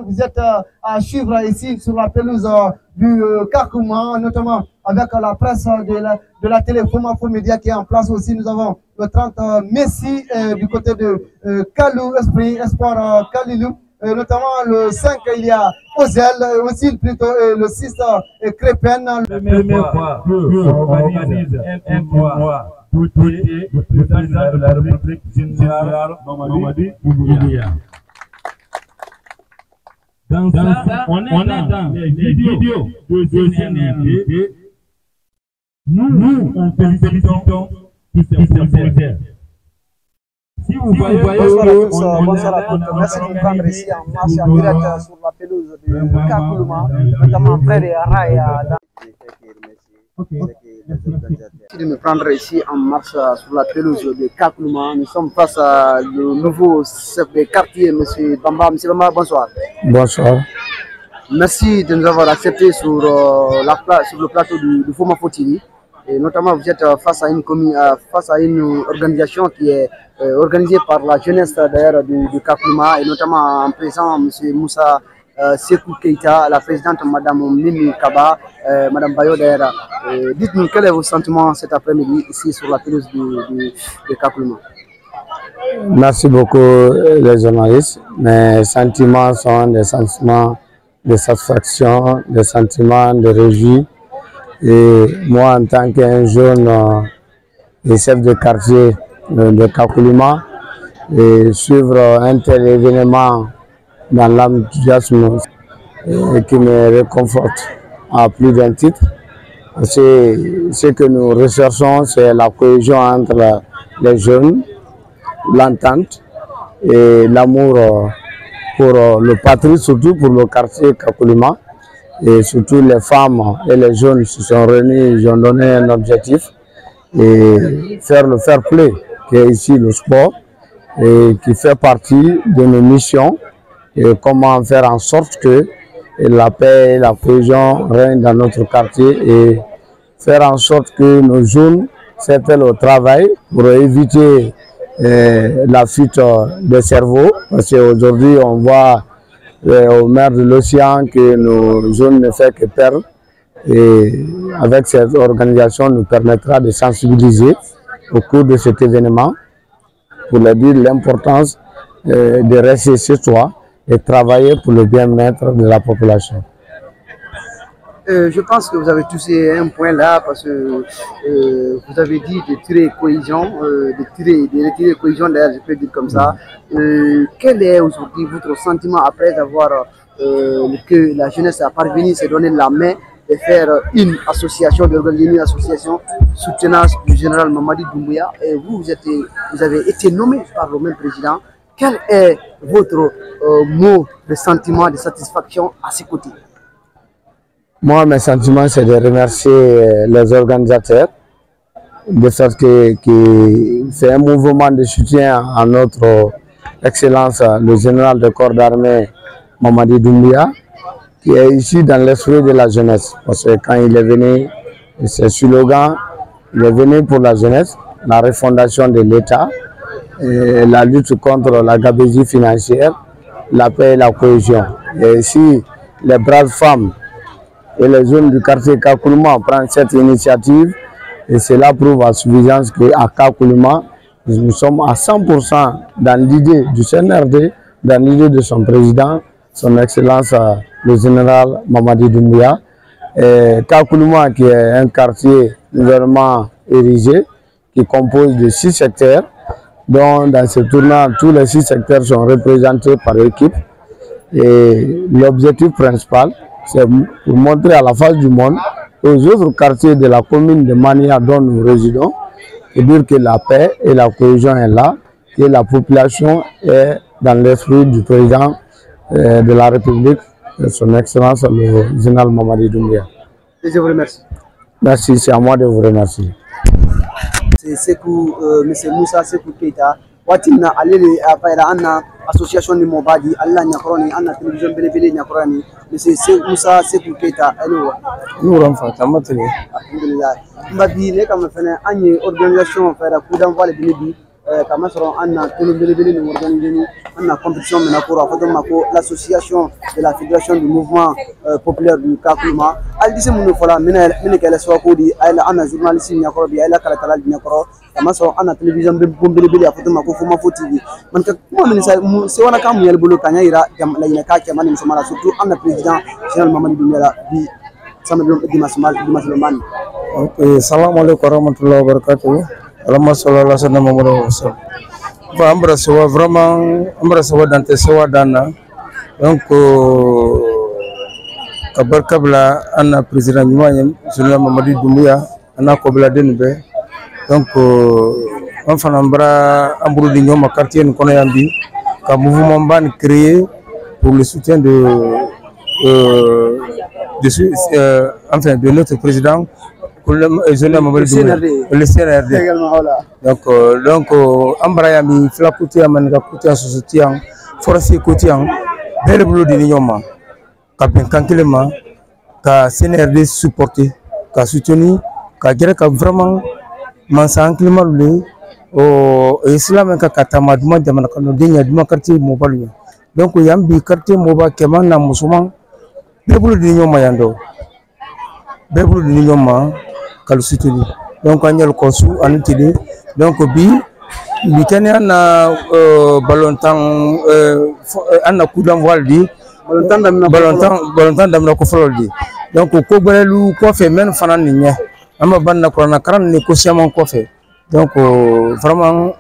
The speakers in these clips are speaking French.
Vous êtes à suivre ici sur la pelouse du Kakouma, notamment avec la presse de la télé Fomafo Média qui est en place aussi. Nous avons le 30 Messi du côté de Kalou Esprit, Espoir Kalilou. Notamment le 5, il y a Ozel, aussi plutôt le 6, Crépin. La première fois qu'on organise un tournoi doté du président de la République générale Mamadi Doumbouya. Dans ça, on est dans les vidéos de CNRD. Nous, on félicitons tous ces projets. Si vous voyez, bonsoir à tous. Merci de nous prendre ici en marche en direct sur la pelouse de Kakoulouma, notamment près de Araya. Merci de nous prendre ici en marche sur la pelouse de Kakoulouma. Nous sommes face à le nouveau chef de quartier, M. Bamba. M. Bamba, bonsoir. Bonsoir. Merci de nous avoir accepté sur le plateau du Fomafo TV. Et notamment, vous êtes face à une organisation qui est organisée par la jeunesse d'ailleurs du Kakoulouma, et notamment en présent M. Moussa Sekou Keita, la présidente Mme Mimi Kaba, Mme Bayo d'ailleurs. Dites-nous quel est vos sentiments cet après-midi ici sur la pelouse du Kakoulouma. Merci beaucoup les journalistes. Mes sentiments sont des sentiments de satisfaction, des sentiments de réjouis. Et moi, en tant qu'un jeune chef de quartier de Kakoulouma, et suivre un tel événement dans l'enthousiasme qui me réconforte à plus d'un titre. Ce que nous recherchons, c'est la cohésion entre les jeunes, l'entente et l'amour pour le patrie, surtout pour le quartier Kakoulouma. Et surtout les femmes et les jeunes se sont réunis, ils ont donné un objectif et faire le fair play qui est ici le sport et qui fait partie de nos missions et comment faire en sorte que la paix et la cohésion règnent dans notre quartier et faire en sorte que nos jeunes s'attellent au travail pour éviter la fuite des cerveaux, parce qu'aujourd'hui on voit au maire de l'océan que nos jeunes ne font que perdre, et avec cette organisation nous permettra de sensibiliser au cours de cet événement pour leur dire l'importance de rester chez soi et travailler pour le bien-être de la population. Je pense que vous avez touché un point là parce que vous avez dit de tirer cohésion, de retirer cohésion d'ailleurs, je peux dire comme ça. Quel est aujourd'hui votre sentiment après avoir que la jeunesse a parvenu à se donner la main de faire une association, d'organiser une association soutenance du général Mamadi Doumbouya, et vous avez été nommé par le même président. Quel est votre mot de sentiment, de satisfaction à ses côtés? Moi, mes sentiments, c'est de remercier les organisateurs, de sorte que c'est un mouvement de soutien à notre Excellence, le général de corps d'armée Mamadi Doumbouya, qui est ici dans l'esprit de la jeunesse. Parce que quand il est venu, c'est slogan, il est venu pour la jeunesse, la refondation de l'État, la lutte contre la gabegie financière, la paix et la cohésion. Et ici, les braves femmes et les jeunes du quartier Kakoulouma prennent cette initiative, et cela prouve à suffisance qu'à Kakoulouma, nous sommes à 100% dans l'idée du CNRD, dans l'idée de son président, son Excellence le général Mamadi Doumbouya. Kakoulouma, qui est un quartier nouvellement érigé, qui compose de 6 secteurs, dont dans ce tournant, tous les 6 secteurs sont représentés par équipe. Et l'objectif principal, c'est pour montrer à la face du monde, aux autres quartiers de la commune de Mania dont nous résidons, et dire que la paix et la cohésion est là, que la population est dans l'esprit du président de la République, de son Excellence le général Mamadi Doumbouya. Je vous remercie. Merci, c'est à moi de vous remercier. C'est Sekou, M. Moussa Sekou Keita. Watina alele apaira anna association ni Mobadi alla nyakroni anna télévision belebele nyakroni monsieur Moussa Sekou Keita allo nous renfa tamatri alhamdulillah mbabi ne kam fene agni organisation fera coup d'envoi le bibi kama sɔrɔ an na télé belebele nin organisé an na compétition min na ko a fɔ ma ko l'association de la fédération du mouvement populaire du Kakuluma hali dise minnu fɔla min kɛlɛ sababu di a an na journaliste ɲɛkɔrɔ bi a la kalatala ɲɛkɔrɔ kama sɔrɔ an na télévision belebele a fɔ ma ko Fomafo TV man ka kuma min sewana kan mun yɛlɛ bolo ka ɲɛ yira laɲinɛka cɛman ni musoman na surtout an na président général Mamadi Doumbouya bi samedi dimanche mani. Assalamu alaikum warahmatullahi wabarakatuh. Alhamdulillah sallallahu alaihi wasallam. Bah ambra sewa vraiment ambra sewa dante sewa dana. Donc kabar kabla anna président nyumanya général Mamadi Doumbouya anna ko bla denbe. Donc on fana ambra ambru di nyoma quartier kono yambi ka mouvement ban créé pour le soutien de notre président le CNRD. Donc Ambraya mi flakuti amanga kuti soutien force kuti en bel boulot de nyoma ka ben kankilema ka CNRD supporter ka soutenir ka gere ka vraiment mansa ankilema le o islam ka katama duma jamana kanu dinya duma quartier mobile. Donc yambi quartier moba keman na musulman bebulu di nyoma yando bebulu di nyoma kal soutenir. Donc anyel kosu anutili donc bi bitane na balontan anna kudam waldi balontan damna ko foldi. Donc ko belelu ko fe men fanan ni ama banna ko na karan ni ko siamon ko fe. Donc vraiment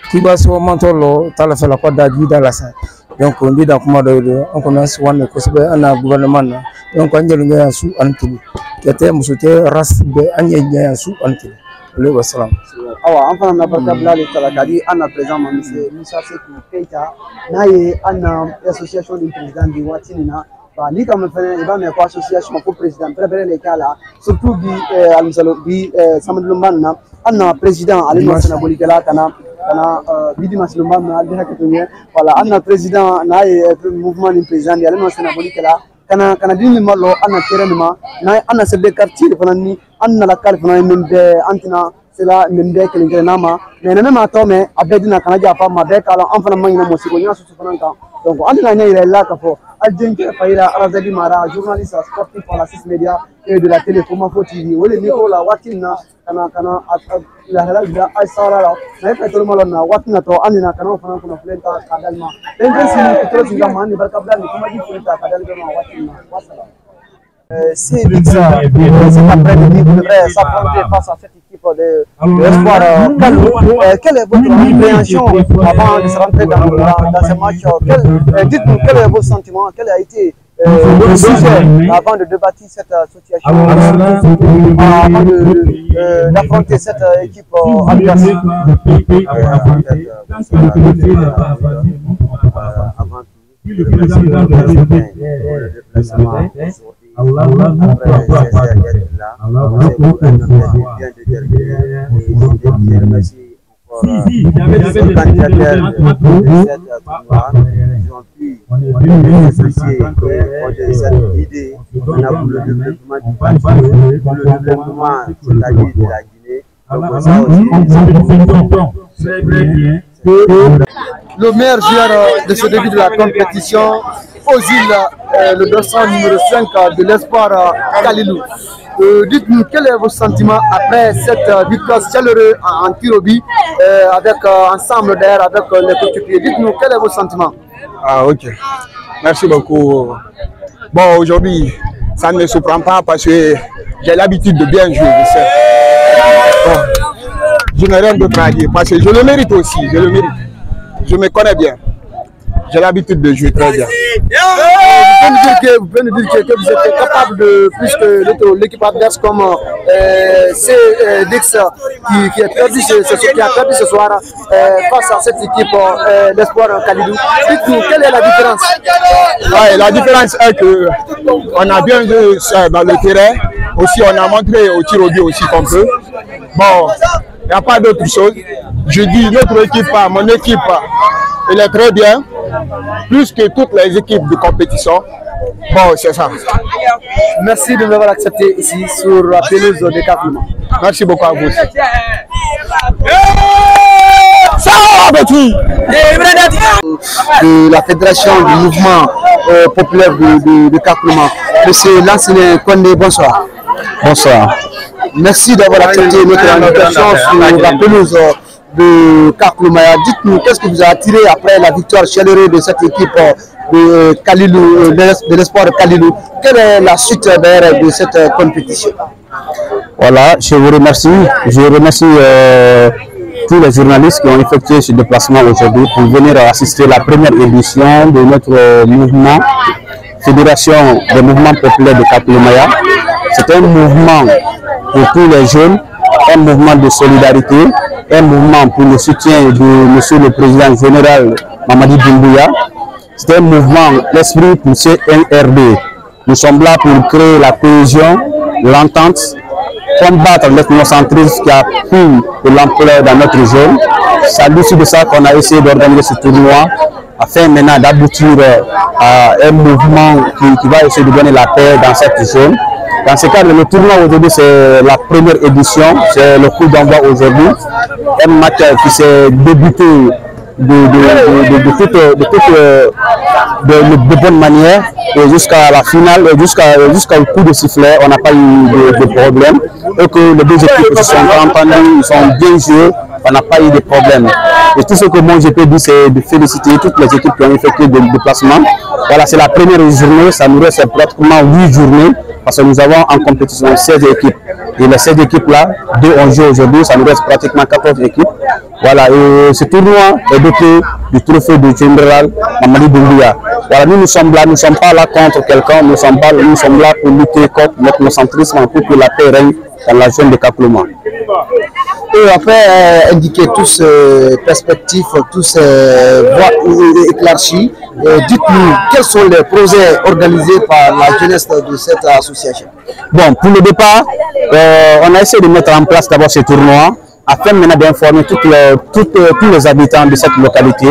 kiba so mantolo tala fela ko daji dala sa. Donc on dit dans comment on commence one ko sebe ana gouvernement donc anjelu ngaya su antili kete musote rasbe anya su antili le wassalam awa enfin na barka blali talakadi ana président monsieur Moussa Sekou Keita naye ana association du président di watinina ba ni comme fene ba me ko association ko président préparer les cas là surtout bi almsalo bi samadou manna ana président ali monsana bolikala kana bidi maslumba na de hakatonya wala ana président na mouvement du président ali monsana bolikala kana dini malo ana terenma na ana sebe quartier fanani ana la kal fanani membe antina sela membe kelingere nama mais ma tome abedina kana ja fa ma be kala en fana mangina mo siko nya su fananka donc andina nya ira la ka fo aljenke faira arazali mara journaliste sportif pour la 6 média et de la télé Fomafo TV wole Nicola watina kana la halal da aisara la na ka to malo na watina to andina kana fana kuna flenta kadalma donc si to singa mani barka bla ni kuma di flenta kadalma watina wasala c'est ça cet après-midi vous devrez s'affronter face à cette équipe de l'espoir. Quelle est votre appréhension avant de se rentrer dans ce match? Dites-nous quel est votre sentiment, quel a été le sujet avant de débattre cette situation, avant d'affronter cette équipe adverse. Le président le meilleur joueur de ce début de la compétition, Ozil, le dossard numéro 5 de l'espoir Kalilou. Dites-nous quel est votre sentiment après cette victoire chaleureuse en tir au but avec ensemble d'air avec les coéquipiers. Dites-nous quel est votre sentiment. Ah ok, merci beaucoup. Bon, aujourd'hui, ça ne me surprend pas parce que j'ai l'habitude de bien jouer. Bon, je n'ai rien d'autre à dire parce que je le mérite aussi, je le mérite. Je me connais bien. J'ai l'habitude de jouer très bien. Vous pouvez nous dire que vous êtes capable de plus que l'équipe adverse comme c'est Dix qui a perdu ce soir face à cette équipe d'espoir Kalidou. Dites-nous quelle est la différence? Ouais, la différence est que on a bien joué dans le terrain. Aussi, on a montré au tir au but aussi qu'on peut. Bon, il n'y a pas d'autre chose. Je dis notre équipe, mon équipe, elle est très bien. plus que toutes les équipes de compétition. Bon, c'est ça. Merci de m'avoir accepté ici sur la pelouse de Kakoulma. Merci beaucoup à vous. Ça va, petit. De la fédération du mouvement populaire de Kakoulma. Monsieur Lansine Kondé, bonsoir. Bonsoir. Merci d'avoir accepté notre invitation sur la pelouse de Kakoulma. Dites-nous, qu'est-ce qui vous a attiré après la victoire chaleureuse de cette équipe de Kalilou, de l'espoir de Kalilou? Quelle est la suite d'ailleurs de cette compétition? Voilà, je vous remercie. Je remercie tous les journalistes qui ont effectué ce déplacement aujourd'hui pour venir assister à la première édition de notre mouvement, Fédération des mouvements populaires de Kakoulma. C'est un mouvement pour tous les jeunes, un mouvement de solidarité, un mouvement pour le soutien de Monsieur le Président général Mamadi Doumbouya. C'est un mouvement, l'esprit poussé NRD. Nous sommes là pour créer la cohésion, l'entente, combattre l'ethnocentrisme qui a pris de l'ampleur dans notre zone. C'est à l'issue de ça qu'on a essayé d'organiser ce tournoi afin maintenant d'aboutir à un mouvement qui va essayer de donner la paix dans cette zone. Dans ce cadre, le tournoi aujourd'hui, c'est la première édition, c'est le coup d'envoi aujourd'hui. Un match qui s'est débuté de bonne manière et jusqu'à la finale, jusqu'au coup de sifflet, on n'a pas eu de problème. Et que les deux équipes se sont entendues, ils sont bien joués, on n'a pas eu de problème. Et tout ce que moi je peux dire, c'est de féliciter toutes les équipes qui ont effectué des déplacements. Voilà, c'est la première journée, ça nous reste pratiquement 8 journées. Parce que nous avons en compétition 16 équipes. Et les 16 équipes-là, 2 ont joué aujourd'hui, ça nous reste pratiquement 14 équipes. Voilà, et ce tournoi est doté du trophée du général Mamadi Doumbouya. Voilà, nous sommes là, nous ne sommes pas là contre quelqu'un, nous sommes là pour lutter contre l'ethnocentrisme pour que la paix règne dans la zone de Kakoulma. Et après indiquer tous ces perspectives, tous ces voies éclaircies, dites-nous quels sont les projets organisés par la jeunesse de cette association. Bon, pour le départ, on a essayé de mettre en place d'abord ce tournoi afin maintenant d'informer tous les habitants de cette localité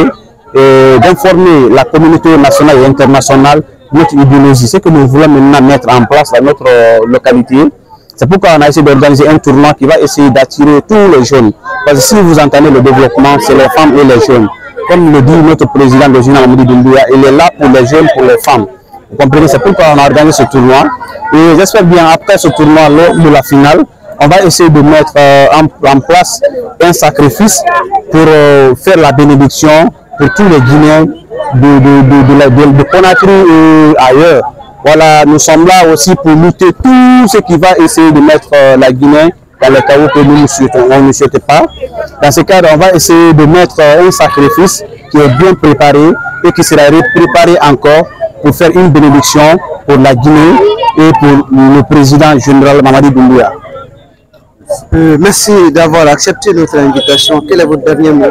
et d'informer la communauté nationale et internationale de notre idéologie, ce que nous voulons maintenant mettre en place dans notre localité. C'est pourquoi on a essayé d'organiser un tournoi qui va essayer d'attirer tous les jeunes. Parce que si vous entendez le développement, c'est les femmes et les jeunes. Comme le dit notre président de général Mamadi Doumbouya, il est là pour les jeunes, pour les femmes. Vous comprenez, c'est pourquoi on a organisé ce tournoi. Et j'espère bien, après ce tournoi, lors de la finale, on va essayer de mettre en place un sacrifice pour faire la bénédiction pour tous les Guinéens de Conakry et ailleurs. Voilà, nous sommes là aussi pour lutter tout ce qui va essayer de mettre la Guinée dans le chaos que nous ne souhaitons pas. Dans ce cadre, on va essayer de mettre un sacrifice qui est bien préparé et qui sera préparé encore pour faire une bénédiction pour la Guinée et pour le président général Mamadi Doumbouya. Merci d'avoir accepté notre invitation. Quel est votre dernier mot?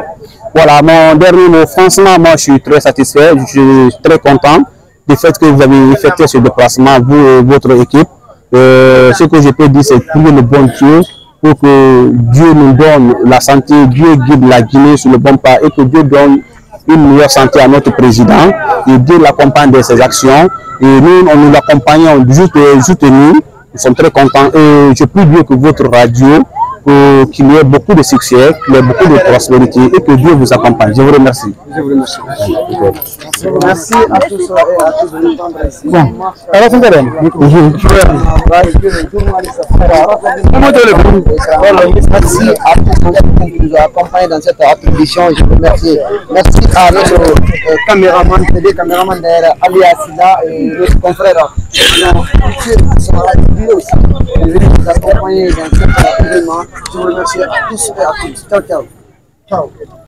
Voilà, mon dernier mot, franchement, moi je suis très satisfait, je suis très content du fait que vous avez effectué ce déplacement, vous et votre équipe. Ce que je peux dire, c'est prier le bon Dieu pour que Dieu nous donne la santé, Dieu guide la Guinée sur le bon pas et que Dieu donne une meilleure santé à notre président et Dieu l'accompagne de ses actions. Et nous l'accompagnons juste et nuit. Nous sommes très contents et je prie Dieu que votre radio, qu'il y ait beaucoup de succès, qu'il y ait beaucoup de prospérité et que Dieu vous accompagne. Je vous remercie. Je vous remercie. Merci à tous et à tous de nous entendre ici. Bon, merci à tous qui nous ont accompagnés dans cette attribution. Je vous remercie. Merci à notre caméraman, caméraman d'ailleurs, Ali Assila et notre confrère qui sont aussi venus nous accompagner dans cet événement. Je vous remercie à tous et à tous. Ciao, ciao. Ciao.